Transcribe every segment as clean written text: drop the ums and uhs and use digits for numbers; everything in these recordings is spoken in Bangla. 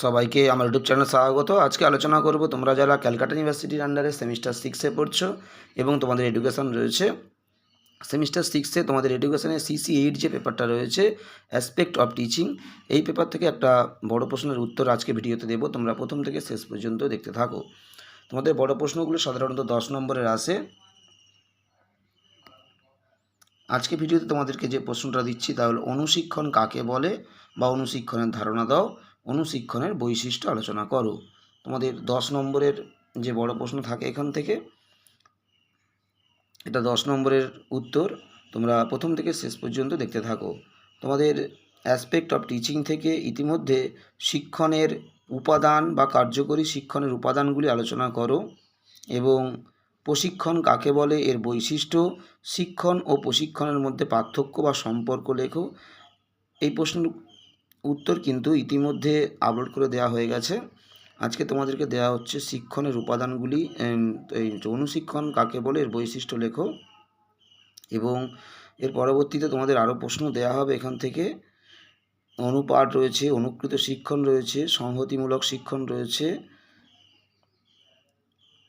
সবাইকে আমার ইউটিউব চ্যানেলে স্বাগত। আজকে আলোচনা করব তোমরা যারা ক্যালকাটা ইউনিভার্সিটির আন্ডারে সেমিস্টার 6-এ পড়ছো এবং তোমাদের এডুকেশন রয়েছে সেমিস্টার 6-এ, তোমাদের এডুকেশনের CC8 যে পেপারটা রয়েছে অ্যাসপেক্ট অফ টিচিং, এই পেপার থেকে একটা বড় প্রশ্নের উত্তর আজকে ভিডিওতে দেবো। তোমরা প্রথম থেকে শেষ পর্যন্ত দেখতে থাকো। তোমাদের বড় প্রশ্নগুলো সাধারণত 10 নম্বরের আসে। আজকে ভিডিওতে তোমাদেরকে যে প্রশ্নটা দিচ্ছি তা হলো অনুশিক্ষণ কাকে বলে বা অনুশিক্ষণের ধারণা দাও, অনুশিক্ষণের বৈশিষ্ট্য আলোচনা করো। তোমাদের 10 নম্বরের যে বড় প্রশ্ন থাকে এখান থেকে, এটা 10 নম্বরের উত্তর। তোমরা প্রথম থেকে শেষ পর্যন্ত দেখতে থাকো। তোমাদের অ্যাসপেক্ট অফ টিচিং থেকে ইতিমধ্যে শিক্ষণের উপাদান বা কার্যকরী শিক্ষণের উপাদানগুলি আলোচনা করো এবং প্রশিক্ষণ কাকে বলে, এর বৈশিষ্ট্য, শিক্ষণ ও প্রশিক্ষণের মধ্যে পার্থক্য বা সম্পর্ক লেখো। এই প্রশ্নের উত্তর কিন্তু ইতিমধ্যে আপলোড করে দেওয়া হয়ে গেছে। আজকে তোমাদেরকে দেওয়া হচ্ছে শিক্ষণের উপাদানগুলি, এই অনুশিক্ষণ কাকে বলে, এর বৈশিষ্ট্য লেখো। এবং এর পরবর্তীতে তোমাদের আরও প্রশ্ন দেওয়া হবে এখান থেকে। অনুপাঠ রয়েছে, অনুকৃত শিক্ষণ রয়েছে, সংহতিমূলক শিক্ষণ রয়েছে,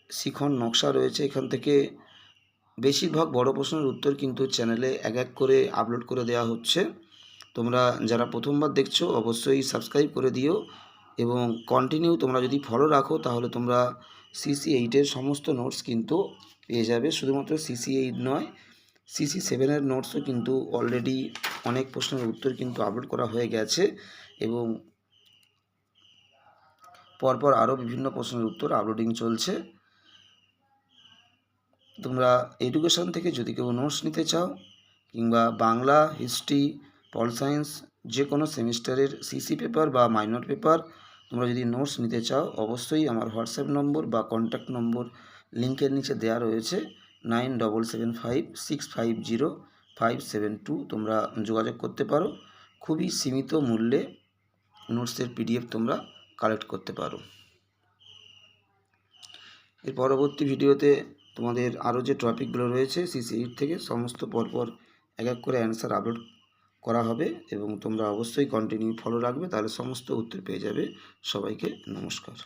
শিখন নকশা রয়েছে। এখান থেকে বেশিরভাগ বড় প্রশ্নের উত্তর কিন্তু চ্যানেলে এক এক করে আপলোড করে দেওয়া হচ্ছে। তোমরা যারা প্রথমবার দেখছো অবশ্যই সাবস্ক্রাইব করে দিও এবং কন্টিনিউ তোমরা যদি ফলো রাখো তাহলে তোমরা CC8-এর সমস্ত নোটস কিন্তু পেয়ে যাবে। শুধুমাত্র CC8 নয়, CC7-এর নোটসও কিন্তু অলরেডি অনেক প্রশ্নের উত্তর কিন্তু আপলোড করা হয়ে গেছে এবং পরপর আরও বিভিন্ন প্রশ্নের উত্তর আপলোডিং চলছে। তোমরা এডুকেশন থেকে যদি কেউ নোটস নিতে চাও কিংবা বাংলা, হিস্ট্রি, পল সায়েন্স যে কোনো সেমিস্টারের CC পেপার বা মাইনর পেপার তোমরা যদি নোটস নিতে চাও, অবশ্যই আমার হোয়াটসঅ্যাপ নম্বর বা কন্ট্যাক্ট নম্বর লিঙ্কের নিচে দেওয়া রয়েছে 9775650572। তোমরা যোগাযোগ করতে পারো। খুবই সীমিত মূল্যে নোটসের PDF তোমরা কালেক্ট করতে পারো। এর পরবর্তী ভিডিওতে তোমাদের আরও যে টপিকগুলো রয়েছে CC8 থেকে সমস্ত পরপর এক এক করে অ্যান্সার আপলোড করা হবে এবং তোমরা অবশ্যই কন্টিনিউ ফলো রাখবে, তাহলে সমস্ত উত্তর পেয়ে যাবে। সবাইকে নমস্কার।